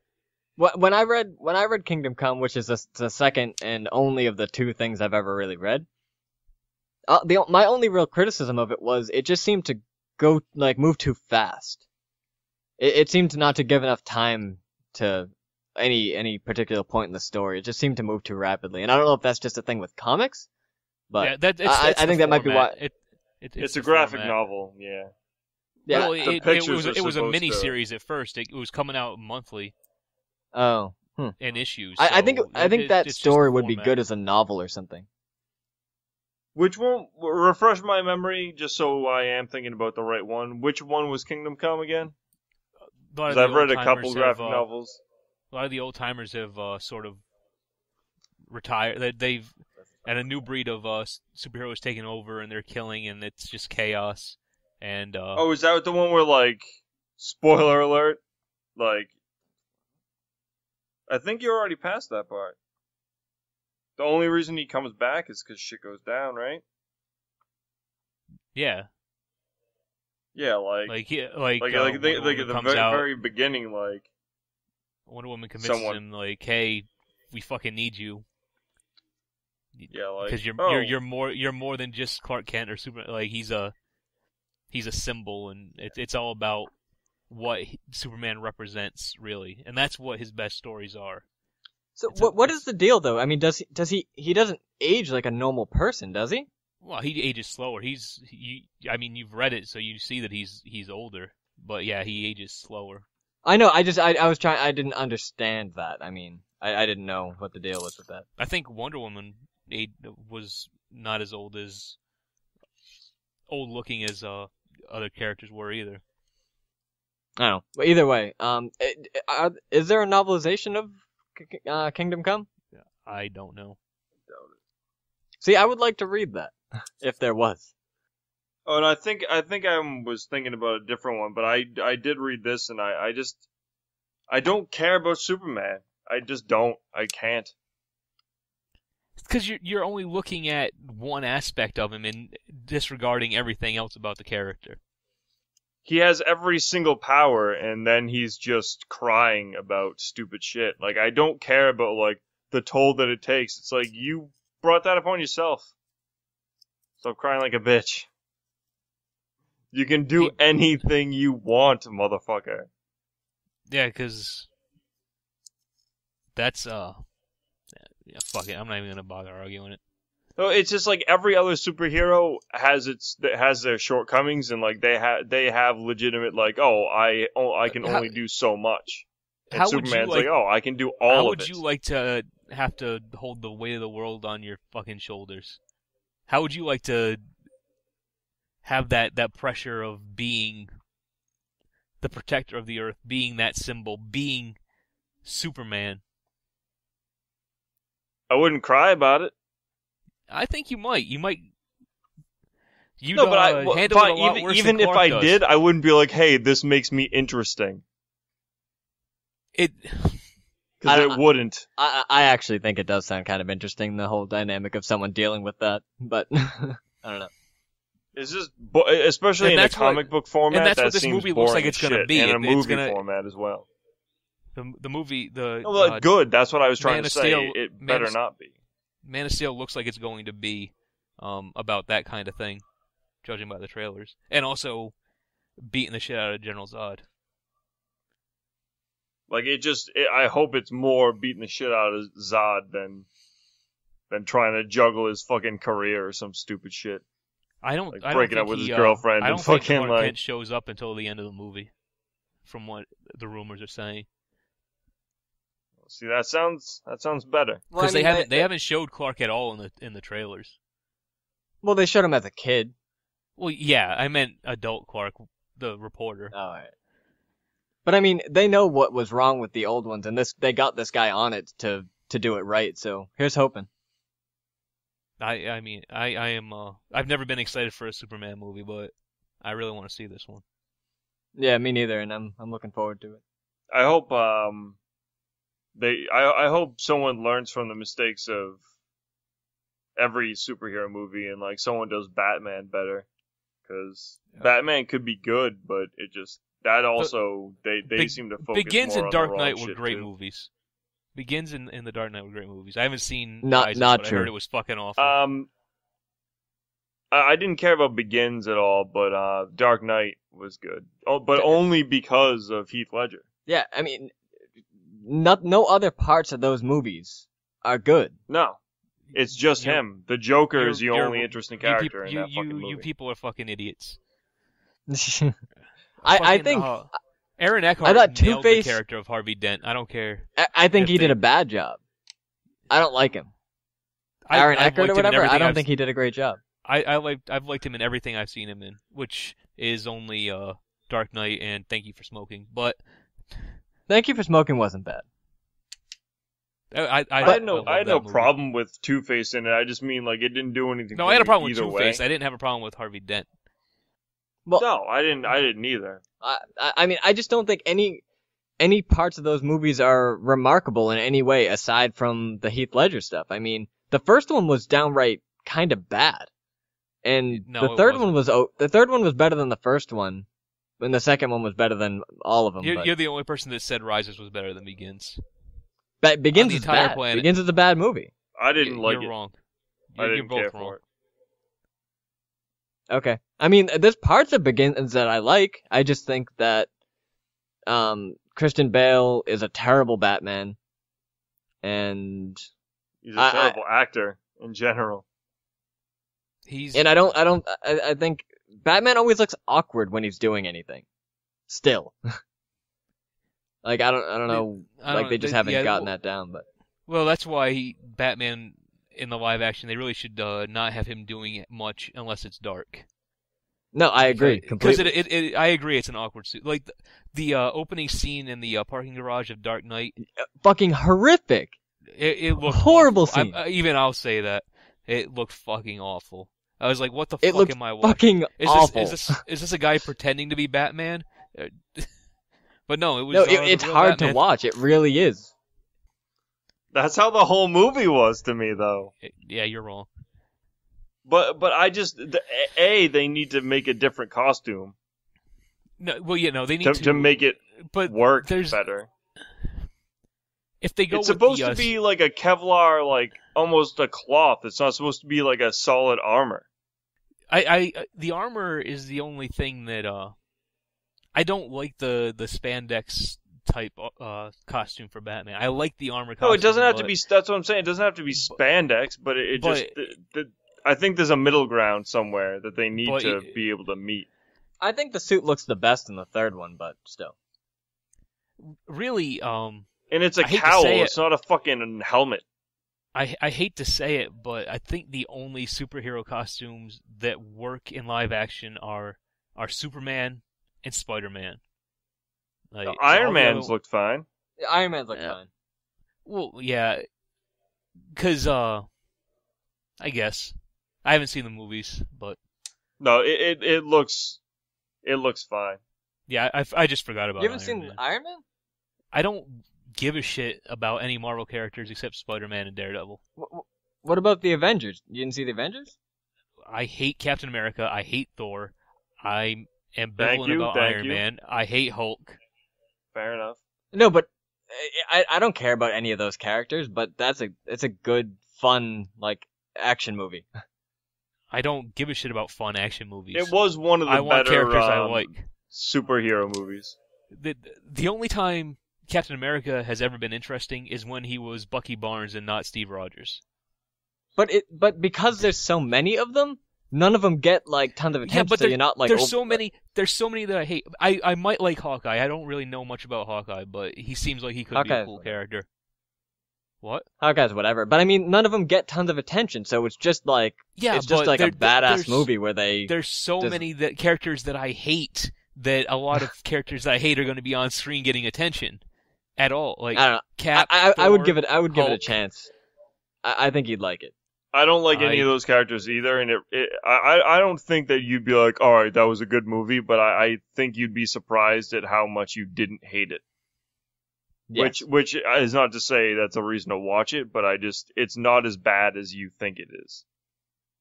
when I read Kingdom Come, which is the second and only of the two things I've ever really read, my only real criticism of it was it just seemed to move too fast. It seemed not to give enough time to any particular point in the story. It just seemed to move too rapidly, and I don't know if that's just a thing with comics, but I think that might be why. It's a graphic novel, yeah. Yeah, well, it was a mini series at first. It was coming out monthly. Oh, in issues. I think that story would be good as a novel or something. Which one? Refresh my memory, just so I am thinking about the right one. Which one was Kingdom Come again? Because I've read a couple graphic novels. A lot of the old timers have sort of retired. and a new breed of superheroes taking over, and they're killing, and it's just chaos. And oh, is that the one where, like, spoiler alert, like, I think you're already past that part. The only reason he comes back is because shit goes down, right? yeah, Yeah, like at the very beginning, like, Wonder Woman convinces him, like, hey, we fucking need you. Yeah, like, because you're more than just Clark Kent or Superman. Like, he's a symbol, and it's all about what Superman represents, really, and that's what his best stories are. So what is the deal, though? I mean, does he doesn't age like a normal person, does he? Well, he ages slower. I mean, you've read it, so you see that he's older. But yeah, he ages slower. I know. I was trying. I didn't understand that. I mean, I didn't know what the deal was with that. I think Wonder Woman was not as old looking as other characters were either. I don't know. But either way, is there a novelization of Kingdom Come? I don't know. See, I would like to read that if there was. Oh, and I think I was thinking about a different one, but I did read this, and I don't care about Superman. I just don't. I can't. Because you're only looking at one aspect of him and disregarding everything else about the character. He has every single power, and then he's just crying about stupid shit. Like, I don't care about, like, the toll that it takes. It's like, you brought that upon yourself. Stop crying like a bitch. You can do anything you want, motherfucker. Yeah, because that's, yeah, fuck it. I'm not even gonna bother arguing it. No, it's just like every other superhero has their shortcomings, and like they have legitimate, like, I can only do so much. And Superman's like, I can do all of it. How would you like to have to hold the weight of the world on your fucking shoulders? How would you like to have that pressure of being the protector of the earth, being that symbol, being Superman? I wouldn't cry about it. I think you might. You might. No, but handle it a lot worse even than if Clark I does. did, I wouldn't be like, "Hey, this makes me interesting." Because it wouldn't. I actually think it does sound kind of interesting, the whole dynamic of someone dealing with that. But I don't know. It's just, especially in a comic book format, and that's that what this seems movie looks like it's going to be. And a movie format as well. The movie, good. That's what I was trying to say. Steel, it better not be. Man of Steel looks like it's going to be about that kind of thing, judging by the trailers, and also beating the shit out of General Zod. Like, I hope it's more beating the shit out of Zod than trying to juggle his fucking career or some stupid shit. I don't breaking up with his girlfriend. I don't and think fucking Clark Kent shows up until the end of the movie, from what the rumors are saying. See, that sounds better. Because they haven't showed Clark at all in the trailers. Well, they showed him as a kid. Well, yeah, I meant adult Clark, the reporter. All right. But I mean, they know what was wrong with the old ones, and they got this guy on it to do it right. So here's hoping. I mean, I am. I've never been excited for a Superman movie, but I really want to see this one. Yeah, me neither, and I'm looking forward to it. I hope I hope someone learns from the mistakes of every superhero movie, and like someone does Batman better, because Batman could be good, but it just they seem to focus Begins more and on Dark the wrong Knight were shit, great too. movies. Begins and the Dark Knight were great movies. I haven't seen not Rises, not but true. I heard it was fucking awful. I didn't care about Begins at all, but Dark Knight was good. Oh, but only because of Heath Ledger. Yeah, I mean, no other parts of those movies are good. No. It's just him. The Joker is the only interesting character in that fucking movie. You people are fucking idiots. I think Aaron Eckhart nailed Two-Face, the character of Harvey Dent. I don't care. I think he did a bad job. I don't like him. Aaron Eckhart or whatever. I don't think he did a great job. I've liked him in everything I've seen him in, which is only Dark Knight and Thank You for Smoking. But Thank You for Smoking wasn't bad. I had no problem with Two-Face in it. I just mean like it didn't do anything. No, I had a problem with Two-Face. I didn't have a problem with Harvey Dent. Well, no, I didn't either. I mean, I just don't think any parts of those movies are remarkable in any way aside from the Heath Ledger stuff. I mean, the first one was downright kind of bad, and the third one was better than the first one, and the second one was better than all of them. You're the only person that said Rises was better than Begins. Begins is bad. Planet. Begins is a bad movie. I didn't like it. You're wrong. I didn't both care wrong. for it. Okay. I mean, there's parts of Begins that I like. I just think that Christian Bale is a terrible Batman, and he's a terrible actor in general. I think Batman always looks awkward when he's doing anything. Still. Like, I don't know, they just haven't gotten that down, but. Well, that's why Batman in the live action, they really should not have him doing much unless it's dark. No, I agree completely. Because I agree, it's an awkward suit. Like the opening scene in the parking garage of Dark Knight, fucking horrific. It looked horrible awful. scene. I'll say that it looked fucking awful. I was like, what the fuck am I watching? Fucking awful. Is this a guy pretending to be Batman? But no, it was. No, it's hard to watch. It really is. That's how the whole movie was to me, though. Yeah, you're wrong. But I just they need to make a different costume. No, well, they need to make it work better. If they go, it's supposed to be like a Kevlar, like almost a cloth. It's not supposed to be like a solid armor. The armor is the only thing that I don't like the spandex type costume for Batman. I like the armor costume. No, it doesn't have to be. That's what I'm saying. It doesn't have to be spandex, but I think there's a middle ground somewhere that they need to be able to meet. I think the suit looks the best in the third one, but still. Really, and it's a cowl. It's not a fucking helmet. I hate to say it, but I think the only superhero costumes that work in live action are Superman and Spider-Man. Like, Iron Man's looked fine. Iron Man's looked fine. Well, yeah, because I guess I haven't seen the movies, but no, it looks fine. Yeah, I just forgot about. You haven't seen Iron Man? I don't give a shit about any Marvel characters except Spider-Man and Daredevil. What about the Avengers? You didn't see the Avengers? I hate Captain America. I hate Thor. I'm ambivalent about Iron Man. I hate Hulk. Fair enough. No, but I don't care about any of those characters, but it's a good, fun, like, action movie. I don't give a shit about fun action movies. It was one of the better characters I like. Superhero movies. The only time Captain America has ever been interesting is when he was Bucky Barnes and not Steve Rogers. But because there's so many of them, none of them get like tons of attention. Yeah, but you're not like there's so many that I hate. I might like Hawkeye. I don't really know much about Hawkeye, but he seems like he could be a cool character. What? Hawkeye's whatever, but I mean none of them get tons of attention, so it's just like a badass movie where there's so many characters that I hate that a lot of characters that I hate are going to be on screen getting attention at all. Like I don't know. Cap, I would give it Hulk. it a chance. I think you'd like it. I don't like any of those characters either, and I don't think that you'd be like, all right, that was a good movie, but I think you'd be surprised at how much you didn't hate it. Yes. Which is not to say that's a reason to watch it, but it's not as bad as you think it is.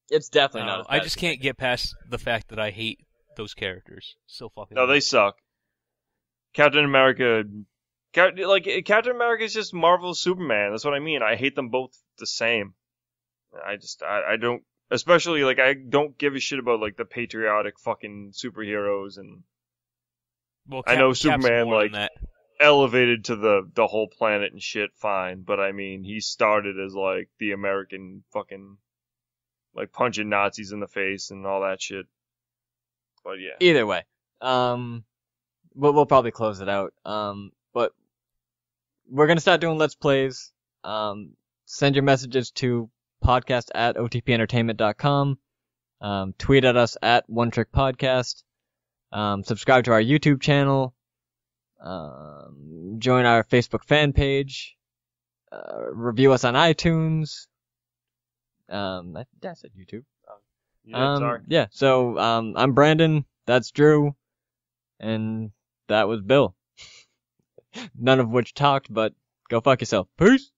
It's definitely not as bad. I just can't get past the fact that I hate those characters so fucking much. They suck. Captain America is just Marvel's Superman. That's what I mean. I hate them both the same. I don't, especially like I don't give a shit about like the patriotic fucking superheroes, and I know Superman like elevated to the whole planet and shit, fine, but I mean he started as like the American fucking like punching Nazis in the face and all that shit. But yeah. Either way, we'll probably close it out. But we're gonna start doing Let's Plays. Send your messages to podcast@otpentertainment.com. Tweet at us at One Trick Podcast. Subscribe to our YouTube channel. Join our Facebook fan page. review us on iTunes. I said YouTube. Yeah, sorry. Yeah, so I'm Brandon, that's Drew, and that was Bill. None of which talked, but go fuck yourself. Peace!